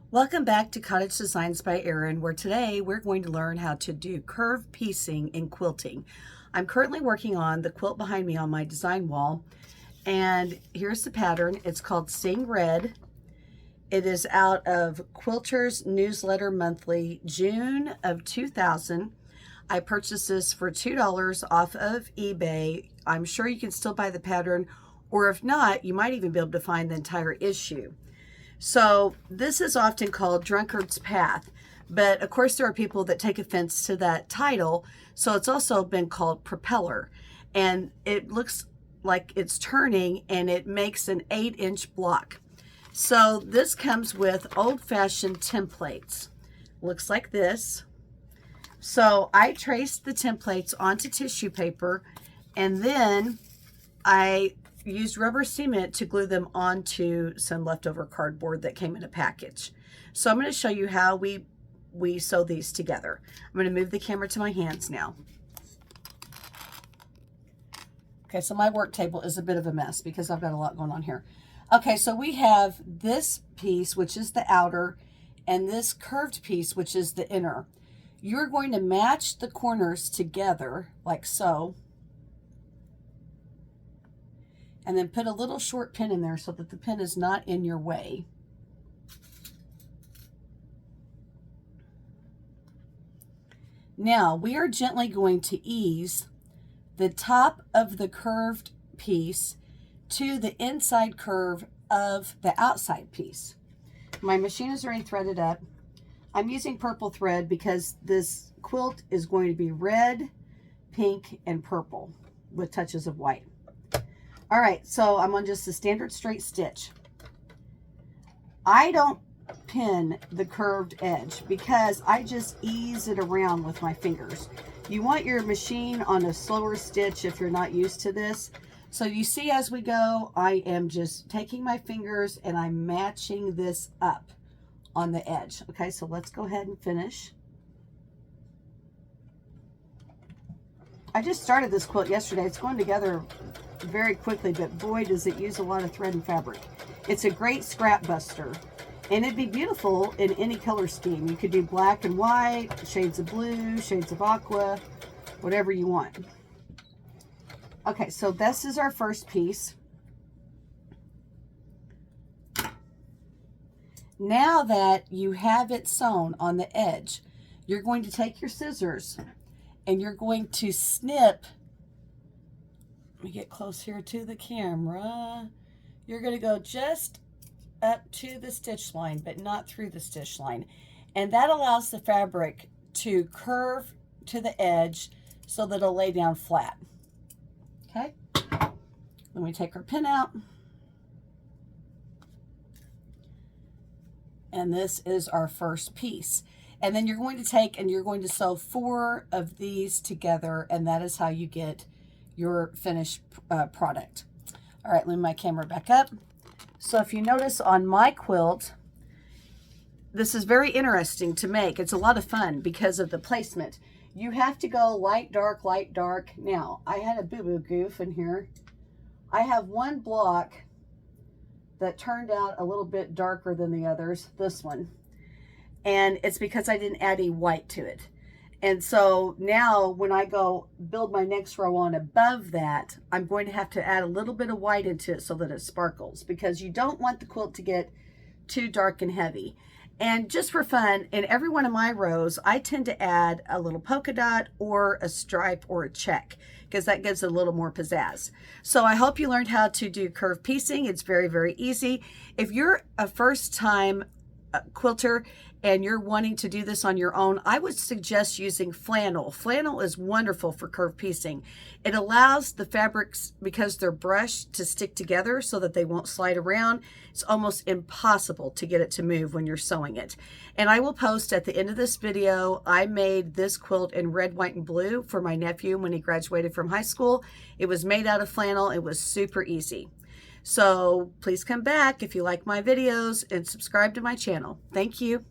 Welcome back to Cottage Designs by Erin, where today we're going to learn how to do curved piecing in quilting. I'm currently working on the quilt behind me on my design wall, and here's the pattern. It's called Sing Red. It is out of Quilter's Newsletter Monthly, June of 2000. I purchased this for $2 off of eBay. I'm sure you can still buy the pattern, or if not, you might even be able to find the entire issue. So this is often called Drunkard's Path, but of course there are people that take offense to that title, so it's also been called Propeller. And it looks like it's turning, and it makes an 8-inch block. So this comes with old-fashioned templates. Looks like this. So I traced the templates onto tissue paper, and then I used rubber cement to glue them onto some leftover cardboard that came in a package. So I'm going to show you how we sew these together. I'm going to move the camera to my hands now. Okay, so my work table is a bit of a mess because I've got a lot going on here. Okay, so we have this piece, which is the outer, and this curved piece, which is the inner. You're going to match the corners together like so, and then put a little short pin in there so that the pin is not in your way. Now we are gently going to ease the top of the curved piece to the inside curve of the outside piece. My machine is already threaded up. I'm using purple thread because this quilt is going to be red, pink, and purple with touches of white. All right, so I'm on just a standard straight stitch. I don't pin the curved edge because I just ease it around with my fingers. You want your machine on a slower stitch if you're not used to this. So you see as we go, I am just taking my fingers and I'm matching this up on the edge. Okay, so let's go ahead and finish. I just started this quilt yesterday. It's going together very quickly, but boy does it use a lot of thread and fabric. It's a great scrap buster, and it'd be beautiful in any color scheme. You could do black and white, shades of blue, shades of aqua, whatever you want. Okay, so this is our first piece. Now that you have it sewn on the edge, you're going to take your scissors and you're going to snip. Let me get close here to the camera. You're going to go just up to the stitch line, but not through the stitch line. And that allows the fabric to curve to the edge so that it'll lay down flat. Okay? Then we take our pin out. And this is our first piece. And then you're going to take and you're going to sew 4 of these together, and that is how you get your finished product. All right, let me move my camera back up. So if you notice on my quilt, this is very interesting to make. It's a lot of fun because of the placement. You have to go light, dark, light, dark. Now, I had a boo-boo goof in here. I have one block that turned out a little bit darker than the others, this one. And it's because I didn't add any white to it. And so now when I go build my next row on above that, I'm going to have to add a little bit of white into it so that it sparkles, because you don't want the quilt to get too dark and heavy. And just for fun, in every one of my rows, I tend to add a little polka dot or a stripe or a check, because that gives it a little more pizzazz. So I hope you learned how to do curved piecing. It's very, very easy. If you're a first-time quilter and you're wanting to do this on your own, I would suggest using flannel. Flannel is wonderful for curved piecing. It allows the fabrics, because they're brushed, to stick together so that they won't slide around. It's almost impossible to get it to move when you're sewing it. And I will post at the end of this video, I made this quilt in red, white, and blue for my nephew when he graduated from high school. It was made out of flannel. It was super easy. So please come back if you like my videos and subscribe to my channel. Thank you.